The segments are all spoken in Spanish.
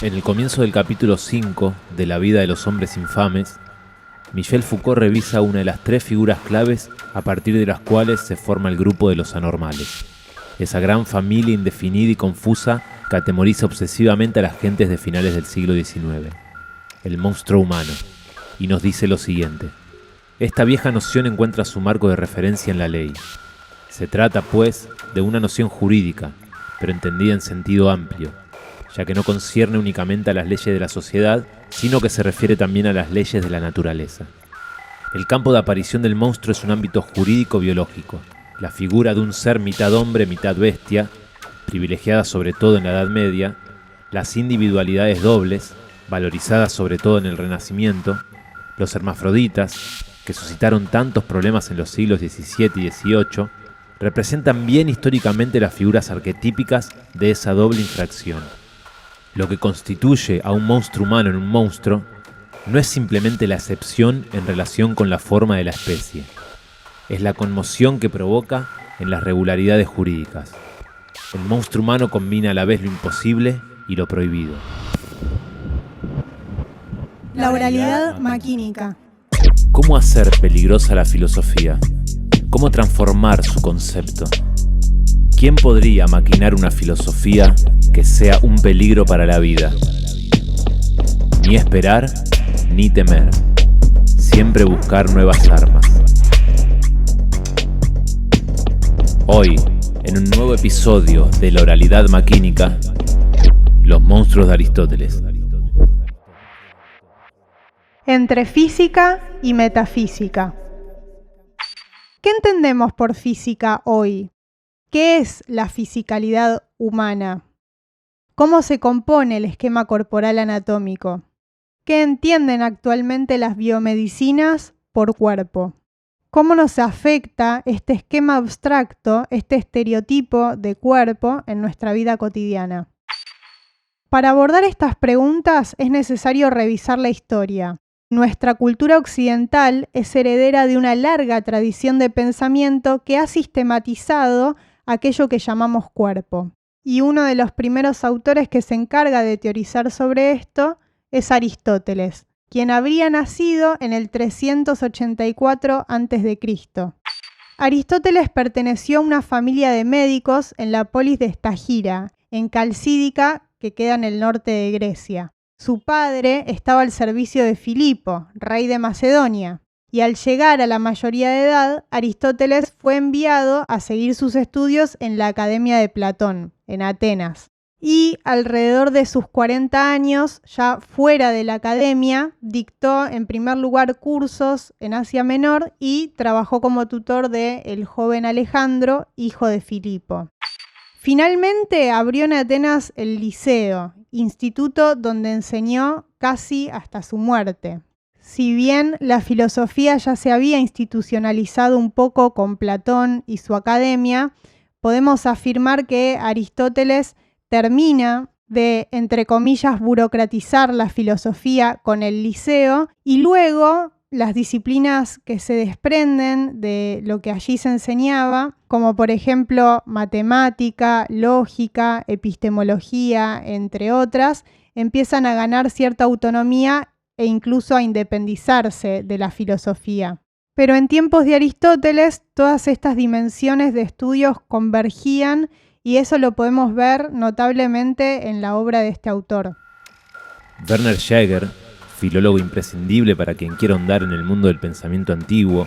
En el comienzo del capítulo 5 de La vida de los hombres infames, Michel Foucault revisa una de las 3 figuras claves a partir de las cuales se forma el grupo de los anormales. Esa gran familia indefinida y confusa que atemoriza obsesivamente a las gentes de finales del siglo XIX. El monstruo humano. Y nos dice lo siguiente. Esta vieja noción encuentra su marco de referencia en la ley. Se trata, pues, de una noción jurídica, pero entendida en sentido amplio, ya que no concierne únicamente a las leyes de la sociedad, sino que se refiere también a las leyes de la naturaleza. El campo de aparición del monstruo es un ámbito jurídico-biológico, la figura de un ser mitad hombre, mitad bestia, privilegiada sobre todo en la Edad Media, las individualidades dobles, valorizadas sobre todo en el Renacimiento, los hermafroditas, que suscitaron tantos problemas en los siglos XVII y XVIII, representan bien históricamente las figuras arquetípicas de esa doble infracción. Lo que constituye a un monstruo humano en un monstruo no es simplemente la excepción en relación con la forma de la especie. Es la conmoción que provoca en las regularidades jurídicas. El monstruo humano combina a la vez lo imposible y lo prohibido. La oralidad maquínica. ¿Cómo hacer peligrosa la filosofía? ¿Cómo transformar su concepto? ¿Quién podría maquinar una filosofía que sea un peligro para la vida? Ni esperar, ni temer. Siempre buscar nuevas armas. Hoy, en un nuevo episodio de la oralidad maquínica, los monstruos de Aristóteles. Entre física y metafísica. ¿Qué entendemos por física hoy? ¿Qué es la fisicalidad humana? ¿Cómo se compone el esquema corporal anatómico? ¿Qué entienden actualmente las biomedicinas por cuerpo? ¿Cómo nos afecta este esquema abstracto, este estereotipo de cuerpo en nuestra vida cotidiana? Para abordar estas preguntas es necesario revisar la historia. Nuestra cultura occidental es heredera de una larga tradición de pensamiento que ha sistematizado aquello que llamamos cuerpo. Y uno de los primeros autores que se encarga de teorizar sobre esto es Aristóteles, quien habría nacido en el 384 a.C. Aristóteles perteneció a una familia de médicos en la polis de Estagira, en Calcídica, que queda en el norte de Grecia. Su padre estaba al servicio de Filipo, rey de Macedonia, y al llegar a la mayoría de edad, Aristóteles fue enviado a seguir sus estudios en la Academia de Platón, en Atenas. Y alrededor de sus 40 años, ya fuera de la academia, dictó en primer lugar cursos en Asia Menor y trabajó como tutor del joven Alejandro, hijo de Filipo. Finalmente abrió en Atenas el Liceo, instituto donde enseñó casi hasta su muerte. Si bien la filosofía ya se había institucionalizado un poco con Platón y su academia, podemos afirmar que Aristóteles termina de, entre comillas, burocratizar la filosofía con el Liceo y luego las disciplinas que se desprenden de lo que allí se enseñaba, como por ejemplo matemática, lógica, epistemología, entre otras, empiezan a ganar cierta autonomía e incluso a independizarse de la filosofía. Pero en tiempos de Aristóteles, todas estas dimensiones de estudios convergían y eso lo podemos ver notablemente en la obra de este autor. Werner Jaeger, filólogo imprescindible para quien quiera ahondar en el mundo del pensamiento antiguo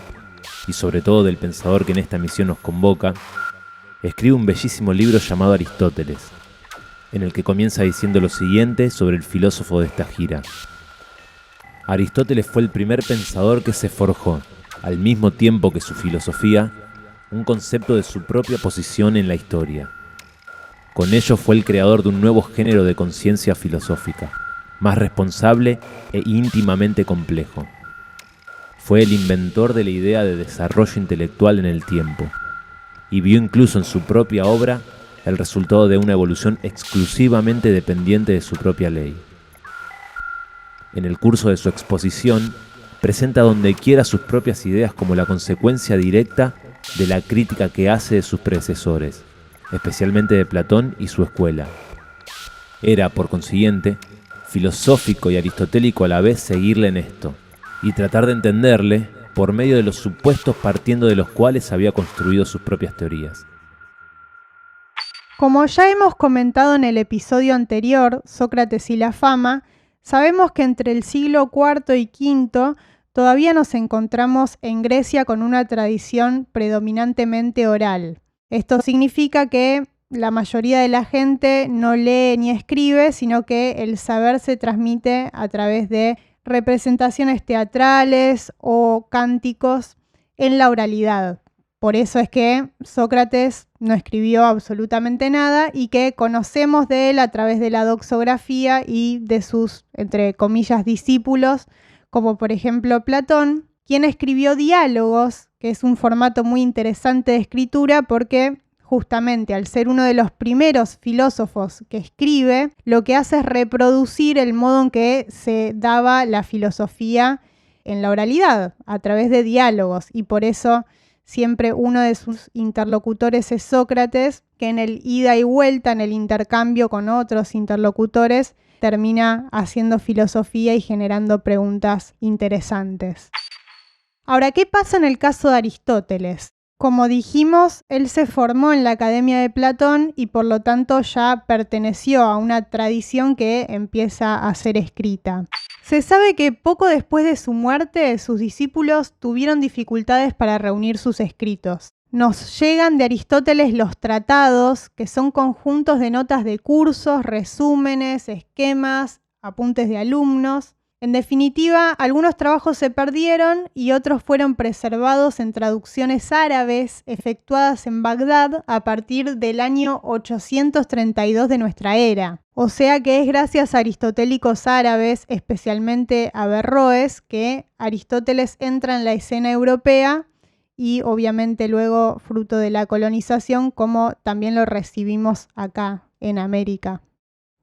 y sobre todo del pensador que en esta misión nos convoca, escribe un bellísimo libro llamado Aristóteles, en el que comienza diciendo lo siguiente sobre el filósofo de esta gira. Aristóteles fue el primer pensador que se forjó, al mismo tiempo que su filosofía, un concepto de su propia posición en la historia. Con ello fue el creador de un nuevo género de conciencia filosófica, más responsable e íntimamente complejo. Fue el inventor de la idea de desarrollo intelectual en el tiempo, y vio incluso en su propia obra el resultado de una evolución exclusivamente dependiente de su propia ley. En el curso de su exposición, presenta donde quiera sus propias ideas como la consecuencia directa de la crítica que hace de sus predecesores, especialmente de Platón y su escuela. Era, por consiguiente, filosófico y aristotélico a la vez seguirle en esto, y tratar de entenderle por medio de los supuestos partiendo de los cuales había construido sus propias teorías. Como ya hemos comentado en el episodio anterior, Sócrates y la fama, sabemos que entre el siglo IV y V todavía nos encontramos en Grecia con una tradición predominantemente oral. Esto significa que la mayoría de la gente no lee ni escribe, sino que el saber se transmite a través de representaciones teatrales o cánticos en la oralidad. Por eso es que Sócrates no escribió absolutamente nada y que conocemos de él a través de la doxografía y de sus, entre comillas, discípulos, como por ejemplo Platón, quien escribió diálogos, que es un formato muy interesante de escritura porque justamente al ser uno de los primeros filósofos que escribe, lo que hace es reproducir el modo en que se daba la filosofía en la oralidad, a través de diálogos, y por eso siempre uno de sus interlocutores es Sócrates, que en el ida y vuelta, en el intercambio con otros interlocutores, termina haciendo filosofía y generando preguntas interesantes. Ahora, ¿qué pasa en el caso de Aristóteles? Como dijimos, él se formó en la Academia de Platón y por lo tanto ya perteneció a una tradición que empieza a ser escrita. Se sabe que poco después de su muerte, sus discípulos tuvieron dificultades para reunir sus escritos. Nos llegan de Aristóteles los tratados, que son conjuntos de notas de cursos, resúmenes, esquemas, apuntes de alumnos. En definitiva, algunos trabajos se perdieron y otros fueron preservados en traducciones árabes efectuadas en Bagdad a partir del año 832 de nuestra era. O sea que es gracias a aristotélicos árabes, especialmente a Averroes, que Aristóteles entra en la escena europea y obviamente luego, fruto de la colonización, como también lo recibimos acá en América.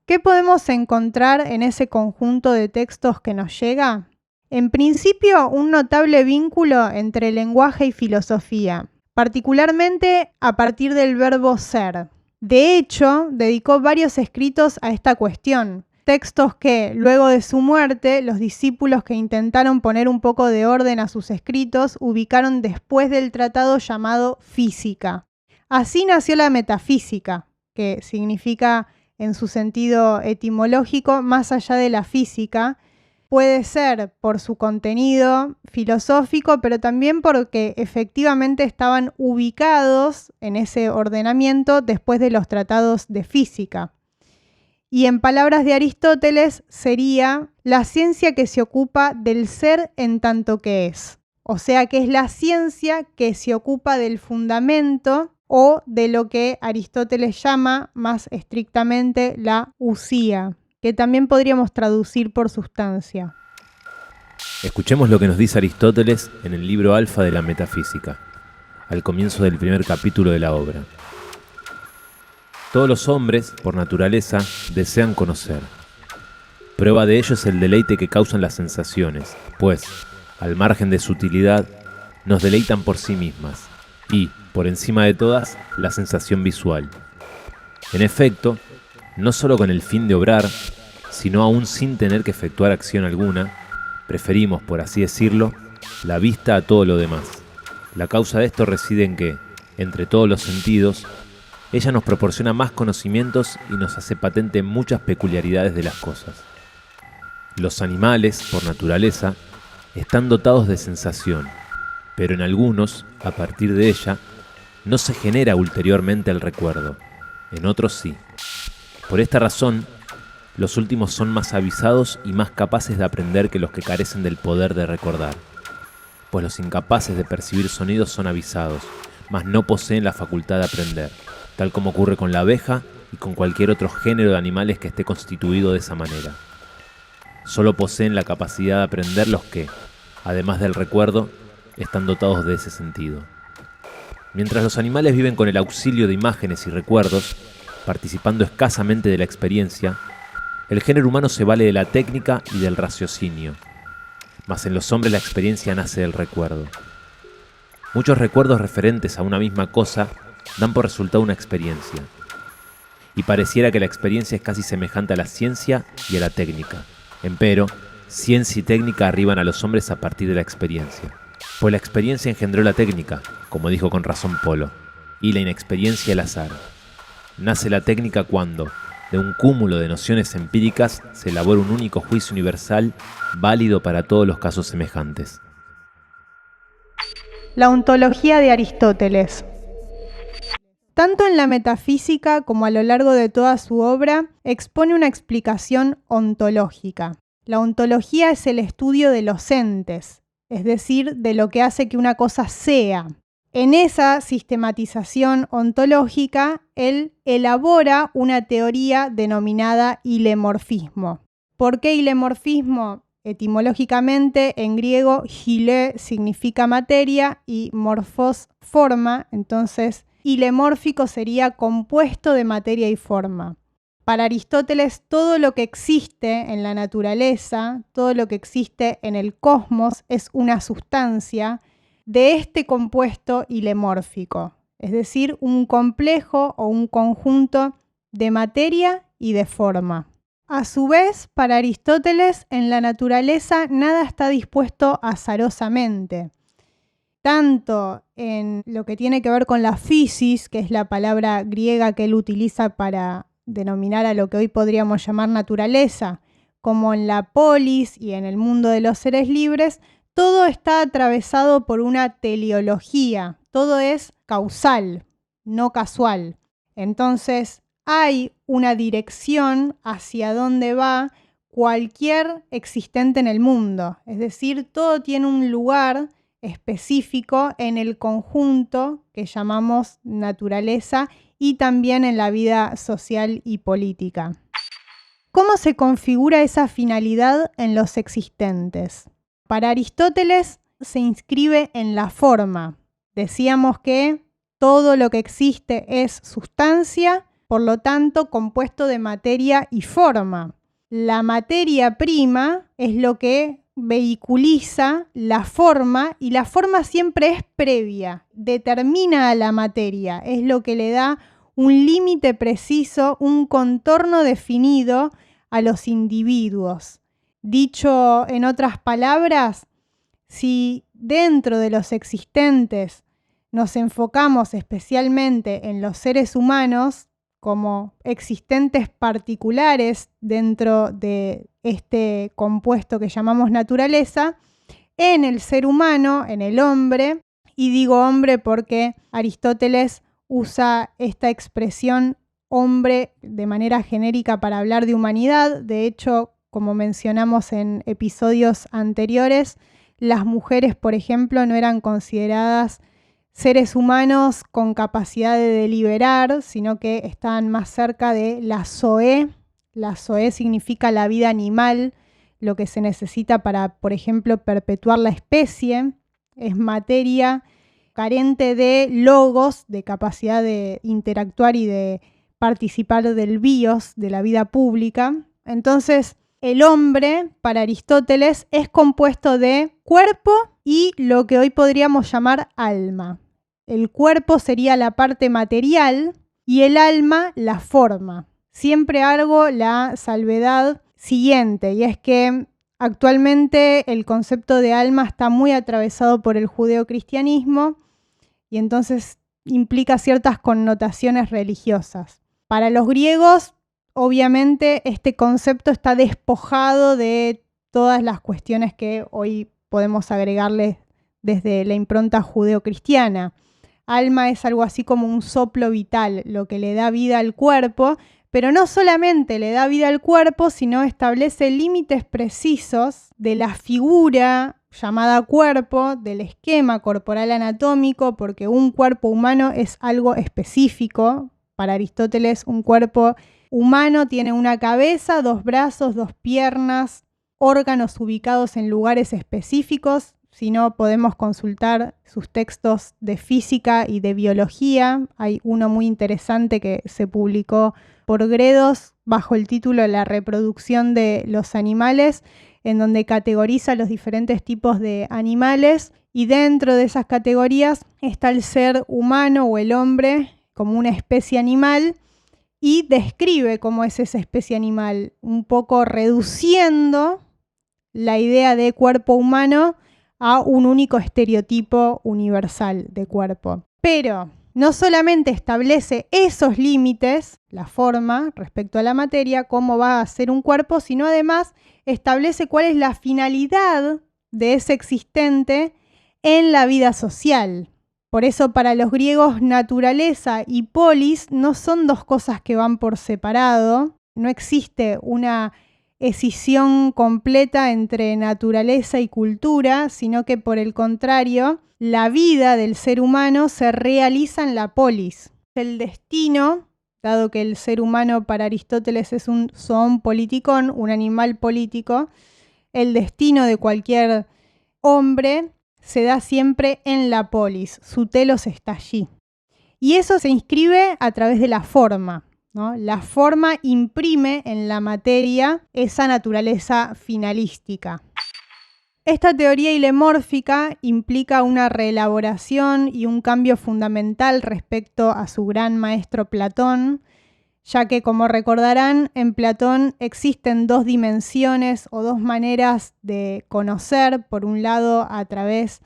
¿Qué podemos encontrar en ese conjunto de textos que nos llega? En principio, un notable vínculo entre lenguaje y filosofía, particularmente a partir del verbo ser. De hecho, dedicó varios escritos a esta cuestión, textos que, luego de su muerte, los discípulos que intentaron poner un poco de orden a sus escritos ubicaron después del tratado llamado Física. Así nació la metafísica, que significa en su sentido etimológico, más allá de la física, puede ser por su contenido filosófico, pero también porque efectivamente estaban ubicados en ese ordenamiento después de los tratados de física. Y en palabras de Aristóteles sería la ciencia que se ocupa del ser en tanto que es. O sea que es la ciencia que se ocupa del fundamento o de lo que Aristóteles llama más estrictamente la usía, que también podríamos traducir por sustancia. Escuchemos lo que nos dice Aristóteles en el libro Alfa de la Metafísica, al comienzo del primer capítulo de la obra. Todos los hombres, por naturaleza, desean conocer. Prueba de ello es el deleite que causan las sensaciones, pues, al margen de su utilidad, nos deleitan por sí mismas, y, por encima de todas, la sensación visual. En efecto, no solo con el fin de obrar, sino aún sin tener que efectuar acción alguna, preferimos, por así decirlo, la vista a todo lo demás. La causa de esto reside en que, entre todos los sentidos, ella nos proporciona más conocimientos y nos hace patente muchas peculiaridades de las cosas. Los animales, por naturaleza, están dotados de sensación, pero en algunos, a partir de ella, no se genera ulteriormente el recuerdo, en otros sí. Por esta razón, los últimos son más avisados y más capaces de aprender que los que carecen del poder de recordar, pues los incapaces de percibir sonidos son avisados, mas no poseen la facultad de aprender, tal como ocurre con la abeja y con cualquier otro género de animales que esté constituido de esa manera. Solo poseen la capacidad de aprender los que, además del recuerdo, están dotados de ese sentido. Mientras los animales viven con el auxilio de imágenes y recuerdos, participando escasamente de la experiencia, el género humano se vale de la técnica y del raciocinio, mas en los hombres la experiencia nace del recuerdo. Muchos recuerdos referentes a una misma cosa dan por resultado una experiencia, y pareciera que la experiencia es casi semejante a la ciencia y a la técnica. Empero, ciencia y técnica arriban a los hombres a partir de la experiencia. Pues la experiencia engendró la técnica, como dijo con razón Polo, y la inexperiencia el azar. Nace la técnica cuando, de un cúmulo de nociones empíricas, se elabora un único juicio universal válido para todos los casos semejantes. La ontología de Aristóteles. Tanto en la metafísica como a lo largo de toda su obra, expone una explicación ontológica. La ontología es el estudio de los entes, es decir, de lo que hace que una cosa sea. En esa sistematización ontológica, él elabora una teoría denominada hilemorfismo. ¿Por qué hilemorfismo? Etimológicamente, en griego, hile significa materia y morfos forma, entonces hilemórfico sería compuesto de materia y forma. Para Aristóteles, todo lo que existe en la naturaleza, todo lo que existe en el cosmos es una sustancia de este compuesto hilemórfico, es decir, un complejo o un conjunto de materia y de forma. A su vez, para Aristóteles, en la naturaleza nada está dispuesto azarosamente. Tanto en lo que tiene que ver con la physis, que es la palabra griega que él utiliza para denominar a lo que hoy podríamos llamar naturaleza, como en la polis y en el mundo de los seres libres, todo está atravesado por una teleología, todo es causal, no casual. Entonces, hay una dirección hacia dónde va cualquier existente en el mundo, es decir, todo tiene un lugar específico en el conjunto que llamamos naturaleza y también en la vida social y política. ¿Cómo se configura esa finalidad en los existentes? Para Aristóteles se inscribe en la forma. Decíamos que todo lo que existe es sustancia, por lo tanto compuesto de materia y forma. La materia prima es lo que vehiculiza la forma y la forma siempre es previa, determina a la materia, es lo que le da un límite preciso, un contorno definido a los individuos. Dicho en otras palabras, si dentro de los existentes nos enfocamos especialmente en los seres humanos como existentes particulares dentro de este compuesto que llamamos naturaleza, en el ser humano, en el hombre, y digo hombre porque Aristóteles usa esta expresión hombre de manera genérica para hablar de humanidad. De hecho, como mencionamos en episodios anteriores, las mujeres, por ejemplo, no eran consideradas seres humanos con capacidad de deliberar, sino que estaban más cerca de la zoé. La zoé significa la vida animal, lo que se necesita para, por ejemplo, perpetuar la especie. Es materia carente de logos, de capacidad de interactuar y de participar del bios, de la vida pública. Entonces, el hombre, para Aristóteles, es compuesto de cuerpo y lo que hoy podríamos llamar alma. El cuerpo sería la parte material y el alma la forma. Siempre hago la salvedad siguiente, y es que actualmente el concepto de alma está muy atravesado por el judeocristianismo y entonces implica ciertas connotaciones religiosas. Para los griegos, obviamente, este concepto está despojado de todas las cuestiones que hoy podemos agregarle desde la impronta judeocristiana. Alma es algo así como un soplo vital, lo que le da vida al cuerpo, pero no solamente le da vida al cuerpo, sino establece límites precisos de la figura llamada cuerpo, del esquema corporal anatómico, porque un cuerpo humano es algo específico. Para Aristóteles, un cuerpo humano tiene una cabeza, 2 brazos, 2 piernas, órganos ubicados en lugares específicos. Si no, podemos consultar sus textos de física y de biología. Hay uno muy interesante que se publicó por Gredos bajo el título La reproducción de los animales, en donde categoriza los diferentes tipos de animales y dentro de esas categorías está el ser humano o el hombre como una especie animal y describe cómo es esa especie animal, un poco reduciendo la idea de cuerpo humano a un único estereotipo universal de cuerpo. Pero no solamente establece esos límites, la forma respecto a la materia, cómo va a ser un cuerpo, sino además establece cuál es la finalidad de ese existente en la vida social. Por eso para los griegos naturaleza y polis no son dos cosas que van por separado, no existe una escisión completa entre naturaleza y cultura, sino que por el contrario, la vida del ser humano se realiza en la polis. El destino, dado que el ser humano para Aristóteles es un zoon politikon, un animal político, el destino de cualquier hombre se da siempre en la polis, su telos está allí. Y eso se inscribe a través de la forma, ¿no? La forma imprime en la materia esa naturaleza finalística. Esta teoría hilemórfica implica una reelaboración y un cambio fundamental respecto a su gran maestro Platón, ya que, como recordarán, en Platón existen dos dimensiones o dos maneras de conocer, por un lado a través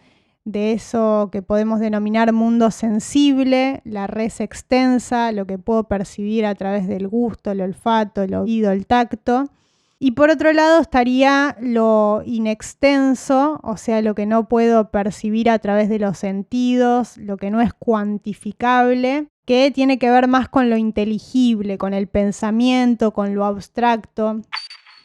de eso que podemos denominar mundo sensible, la res extensa, lo que puedo percibir a través del gusto, el olfato, el oído, el tacto. Y por otro lado estaría lo inextenso, o sea, lo que no puedo percibir a través de los sentidos, lo que no es cuantificable, que tiene que ver más con lo inteligible, con el pensamiento, con lo abstracto.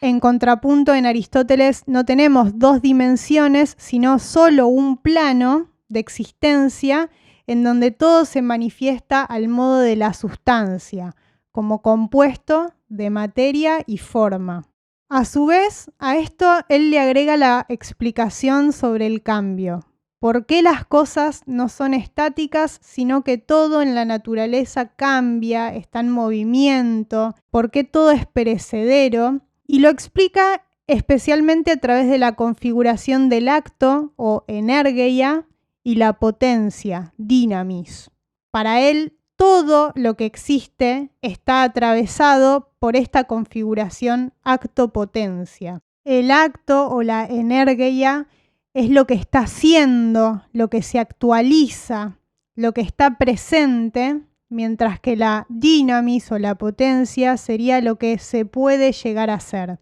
En contrapunto, en Aristóteles no tenemos dos dimensiones, sino solo un plano de existencia en donde todo se manifiesta al modo de la sustancia, como compuesto de materia y forma. A su vez, a esto él le agrega la explicación sobre el cambio. ¿Por qué las cosas no son estáticas, sino que todo en la naturaleza cambia, está en movimiento? ¿Por qué todo es perecedero? Y lo explica especialmente a través de la configuración del acto o energeia y la potencia, dynamis. Para él, todo lo que existe está atravesado por esta configuración acto-potencia. El acto o la energeia es lo que está haciendo, lo que se actualiza, lo que está presente, mientras que la dynamis o la potencia sería lo que se puede llegar a ser.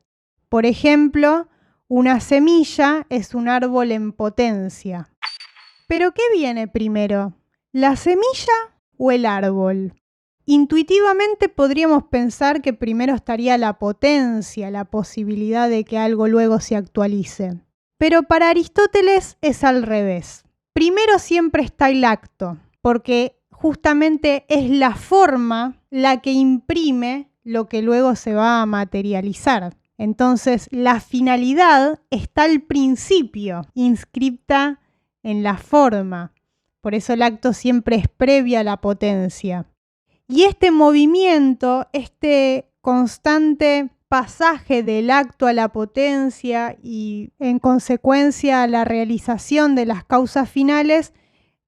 Por ejemplo, una semilla es un árbol en potencia. ¿Pero qué viene primero? ¿La semilla o el árbol? Intuitivamente podríamos pensar que primero estaría la potencia, la posibilidad de que algo luego se actualice. Pero para Aristóteles es al revés. Primero siempre está el acto, porque justamente es la forma la que imprime lo que luego se va a materializar. Entonces, la finalidad está al principio, inscripta en la forma. Por eso el acto siempre es previo a la potencia. Y este movimiento, este constante pasaje del acto a la potencia y en consecuencia a la realización de las causas finales,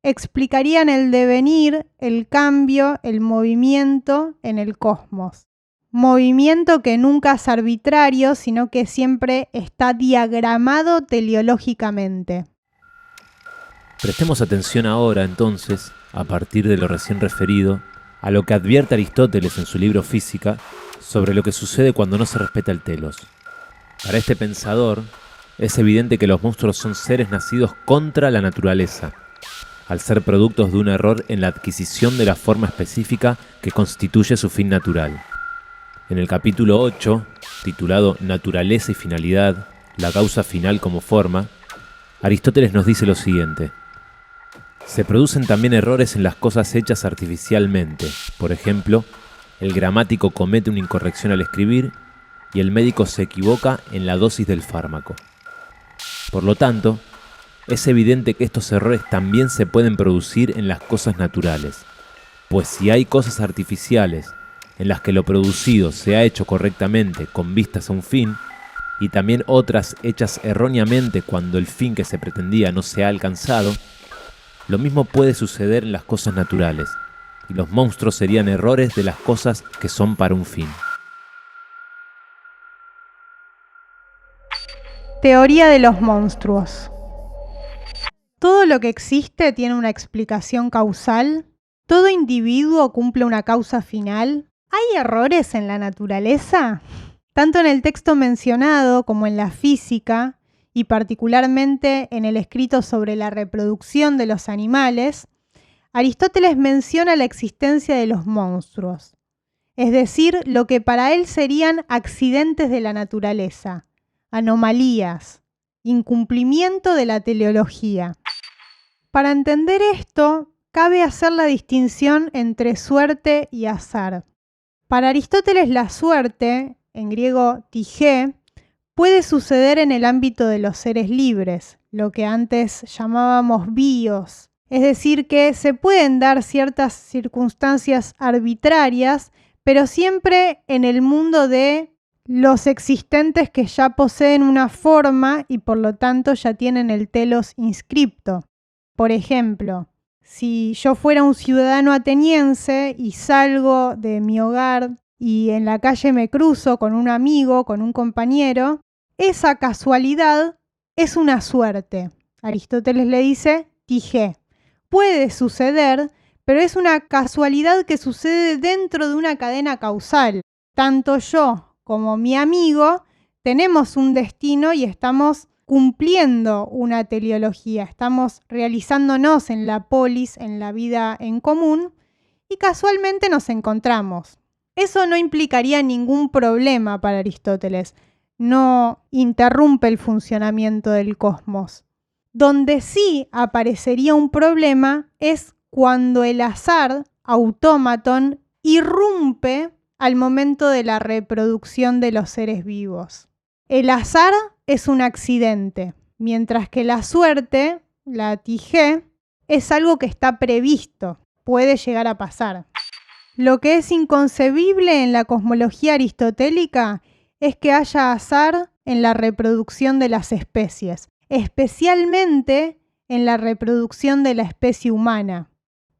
explicarían el devenir, el cambio, el movimiento en el cosmos. Movimiento que nunca es arbitrario, sino que siempre está diagramado teleológicamente. Prestemos atención ahora, entonces, a partir de lo recién referido, a lo que advierte Aristóteles en su libro Física sobre lo que sucede cuando no se respeta el telos. Para este pensador, es evidente que los monstruos son seres nacidos contra la naturaleza, al ser productos de un error en la adquisición de la forma específica que constituye su fin natural. En el capítulo 8, titulado Naturaleza y finalidad, la causa final como forma, Aristóteles nos dice lo siguiente: se producen también errores en las cosas hechas artificialmente. Por ejemplo, el gramático comete una incorrección al escribir y el médico se equivoca en la dosis del fármaco. Por lo tanto, es evidente que estos errores también se pueden producir en las cosas naturales, pues si hay cosas artificiales en las que lo producido se ha hecho correctamente con vistas a un fin, y también otras hechas erróneamente cuando el fin que se pretendía no se ha alcanzado, lo mismo puede suceder en las cosas naturales, y los monstruos serían errores de las cosas que son para un fin. Teoría de los monstruos. Todo lo que existe tiene una explicación causal. Todo individuo cumple una causa final. ¿Hay errores en la naturaleza? Tanto en el texto mencionado como en la física, y particularmente en el escrito sobre la reproducción de los animales, Aristóteles menciona la existencia de los monstruos, es decir, lo que para él serían accidentes de la naturaleza, anomalías, incumplimiento de la teleología. Para entender esto, cabe hacer la distinción entre suerte y azar. Para Aristóteles, la suerte, en griego tijé, puede suceder en el ámbito de los seres libres, lo que antes llamábamos bios, es decir, que se pueden dar ciertas circunstancias arbitrarias, pero siempre en el mundo de los existentes que ya poseen una forma y por lo tanto ya tienen el telos inscripto. Por ejemplo, si yo fuera un ciudadano ateniense y salgo de mi hogar y en la calle me cruzo con un amigo, con un compañero, esa casualidad es una suerte. Aristóteles le dice tijé. Puede suceder, pero es una casualidad que sucede dentro de una cadena causal. Tanto yo como mi amigo tenemos un destino y estamos cumpliendo una teleología, estamos realizándonos en la polis, en la vida en común, y casualmente nos encontramos. Eso no implicaría ningún problema para Aristóteles, no interrumpe el funcionamiento del cosmos. Donde sí aparecería un problema es cuando el azar, autómaton, irrumpe al momento de la reproducción de los seres vivos. El azar es un accidente, mientras que la suerte, la tijé, es algo que está previsto, puede llegar a pasar. Lo que es inconcebible en la cosmología aristotélica es que haya azar en la reproducción de las especies, especialmente en la reproducción de la especie humana.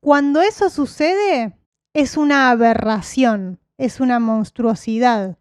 Cuando eso sucede, es una aberración, es una monstruosidad,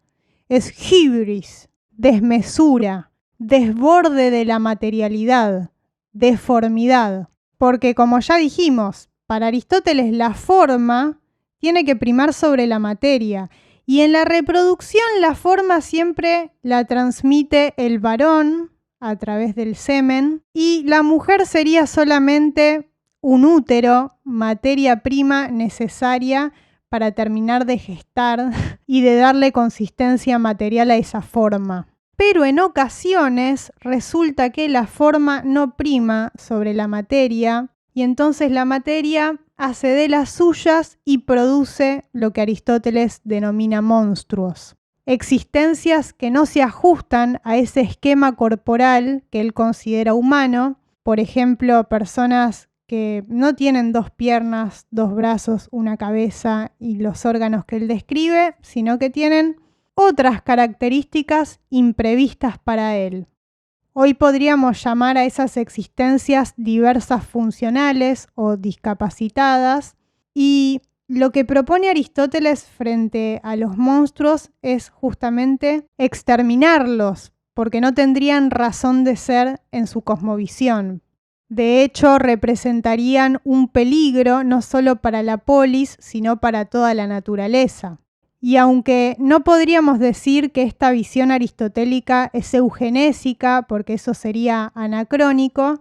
es hibris, desmesura, desborde de la materialidad, deformidad. Porque como ya dijimos, para Aristóteles la forma tiene que primar sobre la materia, y en la reproducción la forma siempre la transmite el varón a través del semen, y la mujer sería solamente un útero, materia prima necesaria para terminar de gestar y de darle consistencia material a esa forma. Pero en ocasiones resulta que la forma no prima sobre la materia y entonces la materia hace de las suyas y produce lo que Aristóteles denomina monstruos. Existencias que no se ajustan a ese esquema corporal que él considera humano, por ejemplo, personas que no tienen 2 piernas, 2 brazos, una cabeza y los órganos que él describe, sino que tienen otras características imprevistas para él. Hoy podríamos llamar a esas existencias diversas funcionales o discapacitadas, y lo que propone Aristóteles frente a los monstruos es justamente exterminarlos, porque no tendrían razón de ser en su cosmovisión. De hecho, representarían un peligro no solo para la polis, sino para toda la naturaleza. Y aunque no podríamos decir que esta visión aristotélica es eugenésica, porque eso sería anacrónico,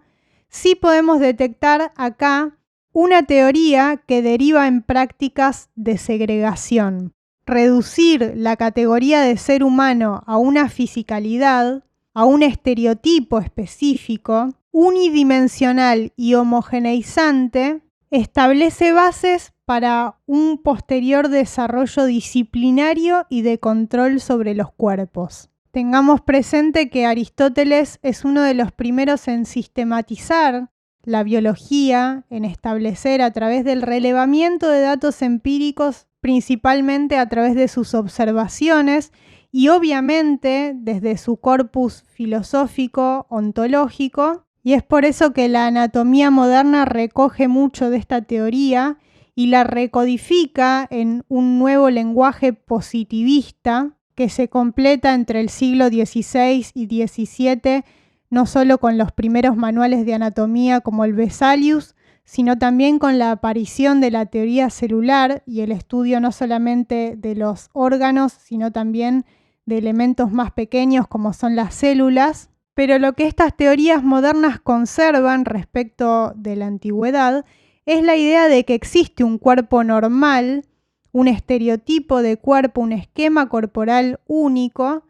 sí podemos detectar acá una teoría que deriva en prácticas de segregación. Reducir la categoría de ser humano a una fisicalidad, a un estereotipo específico, unidimensional y homogeneizante, establece bases para un posterior desarrollo disciplinario y de control sobre los cuerpos. Tengamos presente que Aristóteles es uno de los primeros en sistematizar la biología, en establecer a través del relevamiento de datos empíricos, principalmente a través de sus observaciones y obviamente desde su corpus filosófico, ontológico, y es por eso que la anatomía moderna recoge mucho de esta teoría y la recodifica en un nuevo lenguaje positivista que se completa entre el siglo XVI y XVII, no solo con los primeros manuales de anatomía como el Vesalius, sino también con la aparición de la teoría celular y el estudio no solamente de los órganos, sino también de elementos más pequeños como son las células. Pero lo que estas teorías modernas conservan respecto de la antigüedad es la idea de que existe un cuerpo normal, un estereotipo de cuerpo, un esquema corporal único,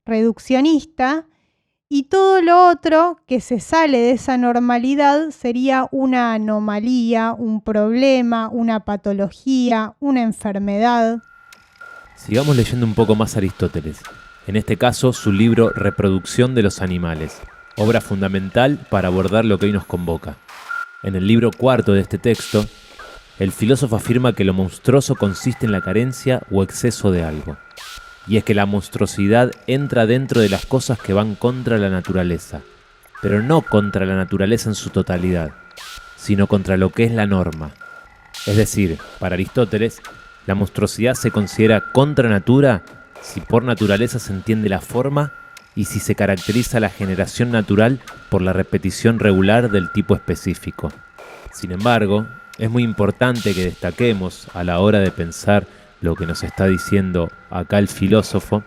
reduccionista, y todo lo otro que se sale de esa normalidad sería una anomalía, un problema, una patología, una enfermedad. Sigamos leyendo un poco más a Aristóteles, en este caso su libro Reproducción de los animales, obra fundamental para abordar lo que hoy nos convoca. En el libro cuarto de este texto, el filósofo afirma que lo monstruoso consiste en la carencia o exceso de algo. Y es que la monstruosidad entra dentro de las cosas que van contra la naturaleza, pero no contra la naturaleza en su totalidad, sino contra lo que es la norma. Es decir, para Aristóteles, la monstruosidad se considera contra natura si por naturaleza se entiende la forma y si se caracteriza la generación natural por la repetición regular del tipo específico. Sin embargo, es muy importante que destaquemos a la hora de pensar lo que nos está diciendo acá el filósofo,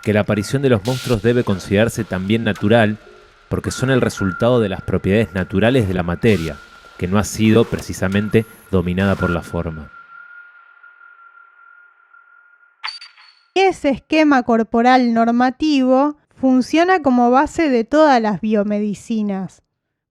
que la aparición de los monstruos debe considerarse también natural porque son el resultado de las propiedades naturales de la materia, que no ha sido precisamente dominada por la forma. Ese esquema corporal normativo funciona como base de todas las biomedicinas.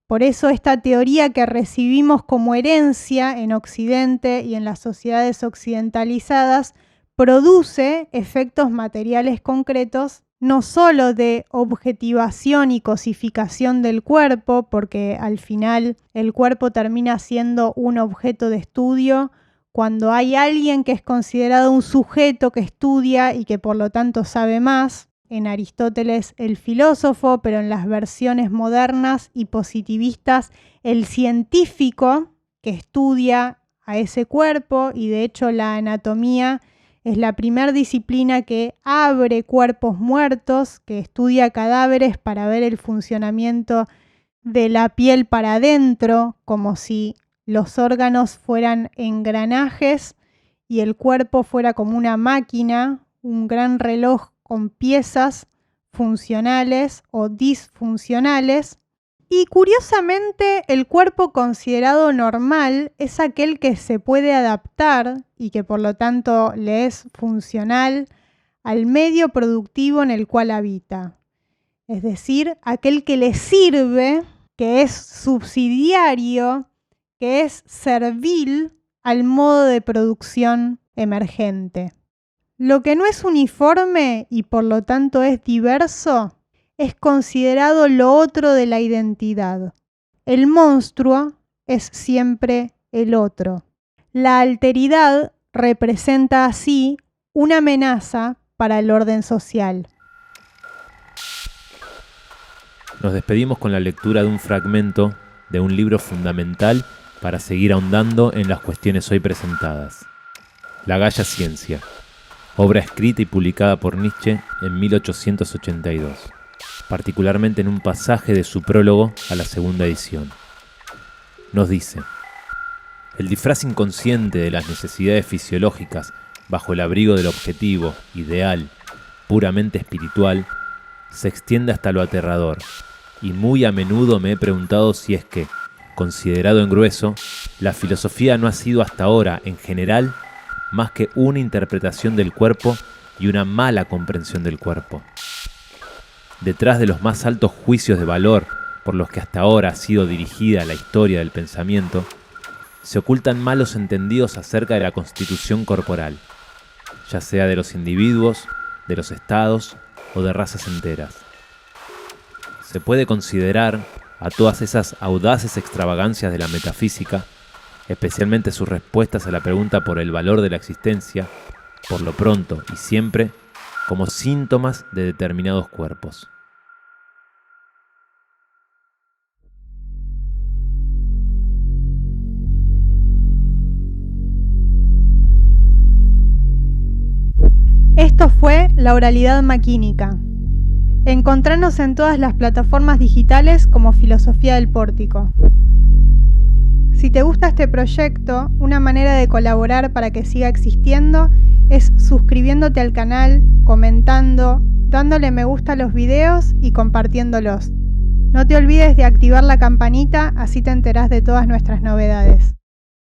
Por eso esta teoría que recibimos como herencia en Occidente y en las sociedades occidentalizadas produce efectos materiales concretos, no solo de objetivación y cosificación del cuerpo, porque al final el cuerpo termina siendo un objeto de estudio cuando hay alguien que es considerado un sujeto que estudia y que por lo tanto sabe más. En Aristóteles el filósofo, pero en las versiones modernas y positivistas el científico que estudia a ese cuerpo, y de hecho la anatomía es la primera disciplina que abre cuerpos muertos, que estudia cadáveres para ver el funcionamiento de la piel para adentro, como si los órganos fueran engranajes y el cuerpo fuera como una máquina, un gran reloj con piezas funcionales o disfuncionales. Y curiosamente, el cuerpo considerado normal es aquel que se puede adaptar y que por lo tanto le es funcional al medio productivo en el cual habita. Es decir, aquel que le sirve, que es subsidiario, que es servil al modo de producción emergente. Lo que no es uniforme y por lo tanto es diverso es considerado lo otro de la identidad. El monstruo es siempre el otro. La alteridad representa así una amenaza para el orden social. Nos despedimos con la lectura de un fragmento de un libro fundamental para seguir ahondando en las cuestiones hoy presentadas. La Gaia Ciencia, obra escrita y publicada por Nietzsche en 1882, particularmente en un pasaje de su prólogo a la segunda edición. Nos dice: el disfraz inconsciente de las necesidades fisiológicas bajo el abrigo del objetivo, ideal, puramente espiritual, se extiende hasta lo aterrador, y muy a menudo me he preguntado si es que, considerado en grueso, la filosofía no ha sido hasta ahora, en general, más que una interpretación del cuerpo y una mala comprensión del cuerpo. Detrás de los más altos juicios de valor por los que hasta ahora ha sido dirigida la historia del pensamiento, se ocultan malos entendidos acerca de la constitución corporal, ya sea de los individuos, de los estados o de razas enteras. Se puede considerar a todas esas audaces extravagancias de la metafísica, especialmente sus respuestas a la pregunta por el valor de la existencia, por lo pronto y siempre, como síntomas de determinados cuerpos. Esto fue La Oralidad Maquínica. Encontranos en todas las plataformas digitales como Filosofía del Pórtico. Si te gusta este proyecto, una manera de colaborar para que siga existiendo es suscribiéndote al canal, comentando, dándole me gusta a los videos y compartiéndolos. No te olvides de activar la campanita, así te enterás de todas nuestras novedades.